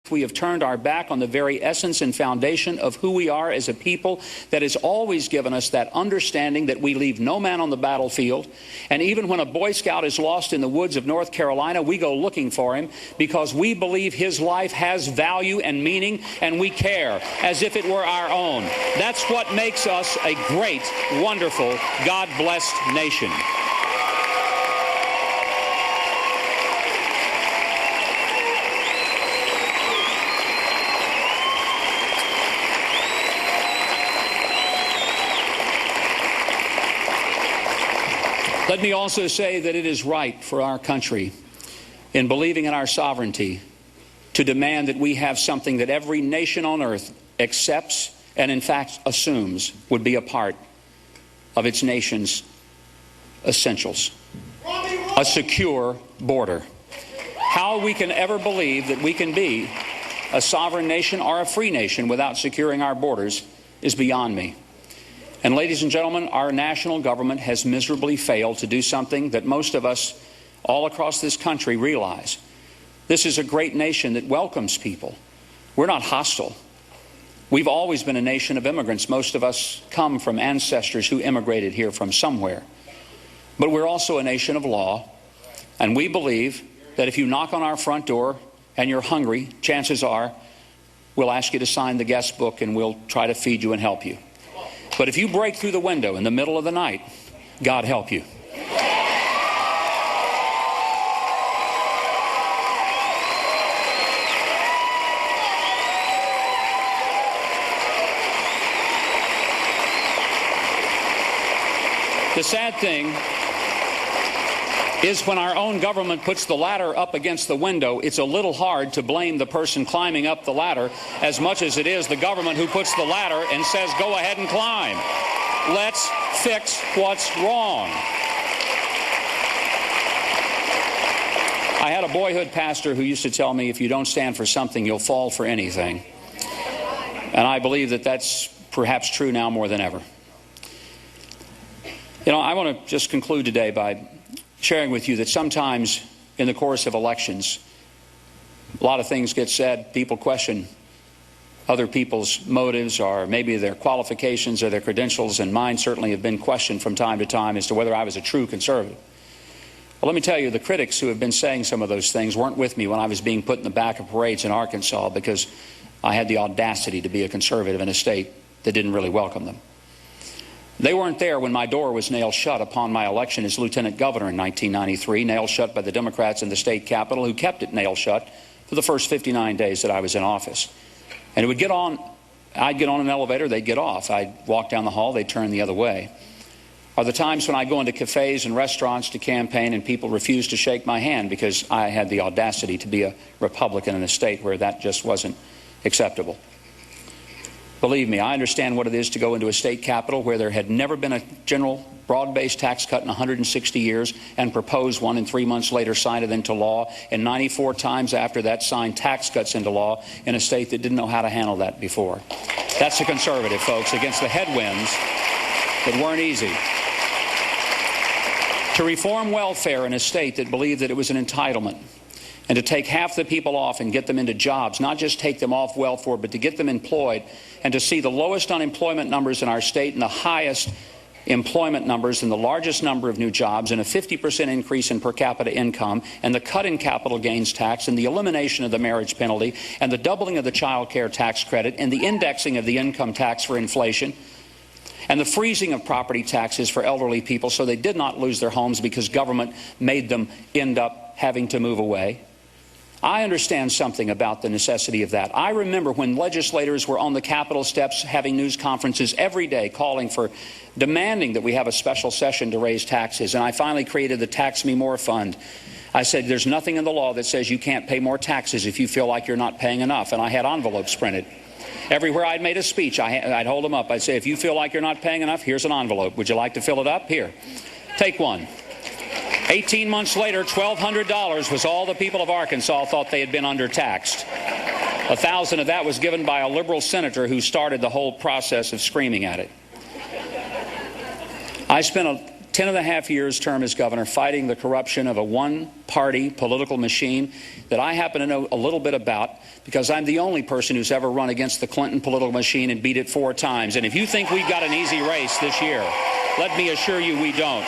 We have turned our back on the very essence and foundation of who we are as a people that has always given us that understanding that we leave no man on the battlefield. And even when a Boy Scout is lost in the woods of North Carolina, we go looking for him because we believe his life has value and meaning, and we care as if it were our own. That's what makes us a great, wonderful, God-blessed nation. Let me also say that it is right for our country, in believing in our sovereignty, to demand that we have something that every nation on earth accepts and in fact assumes would be a part of its nation's essentials: a secure border. How we can ever believe that we can be a sovereign nation or a free nation without securing our borders is beyond me. And ladies and gentlemen, our national government has miserably failed to do something that most of us all across this country realize. This is a great nation that welcomes people. We're not hostile. We've always been a nation of immigrants. Most of us come from ancestors who immigrated here from somewhere. But we're also a nation of law, and we believe that if you knock on our front door and you're hungry, chances are we'll ask you to sign the guest book and we'll try to feed you and help you. But if you break through the window in the middle of the night, God help you. The sad thing is when our own government puts the ladder up against the window, it's a little hard to blame the person climbing up the ladder as much as it is the government who puts the ladder and says, go ahead and climb. Let's fix what's wrong. I had a boyhood pastor who used to tell me, if you don't stand for something, you'll fall for anything. And I believe that that's perhaps true now more than ever. You know, I want to just conclude today by sharing with you that sometimes in the course of elections, a lot of things get said. People question other people's motives or maybe their qualifications or their credentials, and mine certainly have been questioned from time to time as to whether I was a true conservative. Well, let me tell you, the critics who have been saying some of those things weren't with me when I was being put in the back of parades in Arkansas because I had the audacity to be a conservative in a state that didn't really welcome them. They weren't there when my door was nailed shut upon my election as lieutenant governor in 1993, nailed shut by the Democrats in the state capitol, who kept it nailed shut for the first 59 days that I was in office. And it would get on, I'd get on an elevator, they'd get off. I'd walk down the hall, they'd turn the other way. Or the times when I go into cafes and restaurants to campaign and people refuse to shake my hand because I had the audacity to be a Republican in a state where that just wasn't acceptable. Believe me, I understand what it is to go into a state capitol where there had never been a general broad-based tax cut in 160 years and propose one, and 3 months later sign it into law, and 94 times after that sign tax cuts into law in a state that didn't know how to handle that before. That's a conservative, folks, against the headwinds that weren't easy. To reform welfare in a state that believed that it was an entitlement, and to take half the people off and get them into jobs, not just take them off welfare, but to get them employed, and to see the lowest unemployment numbers in our state and the highest employment numbers and the largest number of new jobs and a 50% increase in per capita income and the cut in capital gains tax and the elimination of the marriage penalty and the doubling of the child care tax credit and the indexing of the income tax for inflation and the freezing of property taxes for elderly people so they did not lose their homes because government made them end up having to move away. I understand something about the necessity of that. I remember when legislators were on the Capitol steps having news conferences every day calling for, demanding that we have a special session to raise taxes, and I finally created the Tax Me More Fund. I said there's nothing in the law that says you can't pay more taxes if you feel like you're not paying enough, and I had envelopes printed. Everywhere I'd made a speech, I'd hold them up. I'd say, if you feel like you're not paying enough, here's an envelope. Would you like to fill it up? Here, take one. 18 months later, $1,200 was all the people of Arkansas thought they had been undertaxed. $1,000 of that was given by a liberal senator who started the whole process of screaming at it. I spent 10.5 years term as governor fighting the corruption of a one-party political machine that I happen to know a little bit about because I'm the only person who's ever run against the Clinton political machine and beat it 4 times. And if you think we've got an easy race this year, let me assure you we don't.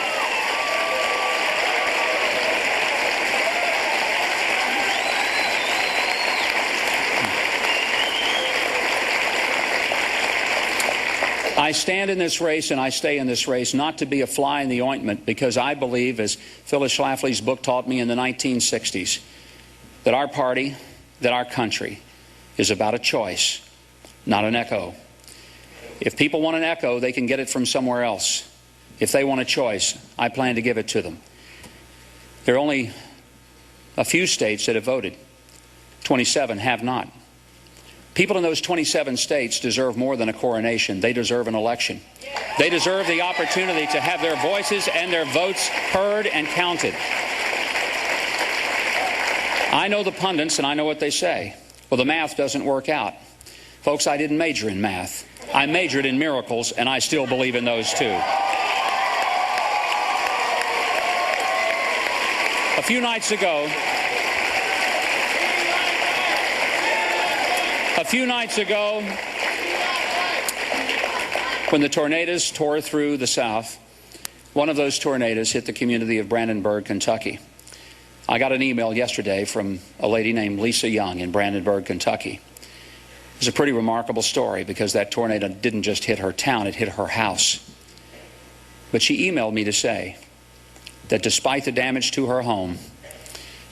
I stand in this race and I stay in this race not to be a fly in the ointment, because I believe, as Phyllis Schlafly's book taught me in the 1960s, that our party, that our country is about a choice, not an echo. If people want an echo, they can get it from somewhere else. If they want a choice, I plan to give it to them. There are only a few states that have voted. 27 have not. People in those 27 states deserve more than a coronation. They deserve an election. They deserve the opportunity to have their voices and their votes heard and counted. I know the pundits and I know what they say. Well, the math doesn't work out. Folks, I didn't major in math. I majored in miracles, and I still believe in those too. A few nights ago, when the tornadoes tore through the South, one of those tornadoes hit the community of Brandenburg, Kentucky. I got an email yesterday from a lady named Lisa Young in Brandenburg, Kentucky. It's a pretty remarkable story because that tornado didn't just hit her town, it hit her house. But she emailed me to say that despite the damage to her home,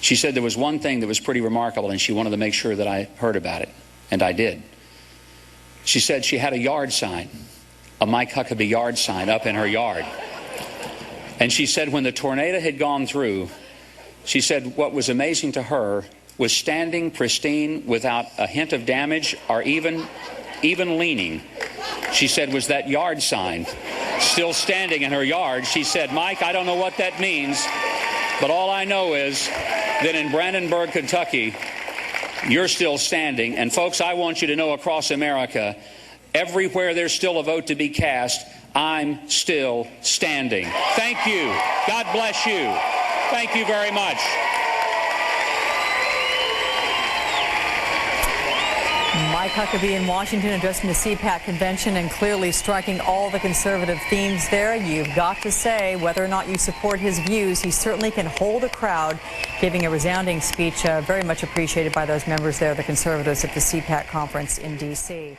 she said there was one thing that was pretty remarkable, and she wanted to make sure that I heard about it. And I did. She said she had a yard sign, a Mike Huckabee yard sign up in her yard. And she said when the tornado had gone through, she said what was amazing to her was standing pristine without a hint of damage or even leaning. She said was that yard sign still standing in her yard. She said, Mike, I don't know what that means, but all I know is that in Brandenburg, Kentucky, you're still standing. And folks, I want you to know across America, everywhere there's still a vote to be cast, I'm still standing. Thank you. God bless you. Thank you very much. Mike Huckabee in Washington addressing the CPAC convention and clearly striking all the conservative themes there. You've got to say whether or not you support his views, he certainly can hold a crowd, giving a resounding speech, very much appreciated by those members there, the conservatives at the CPAC conference in D.C.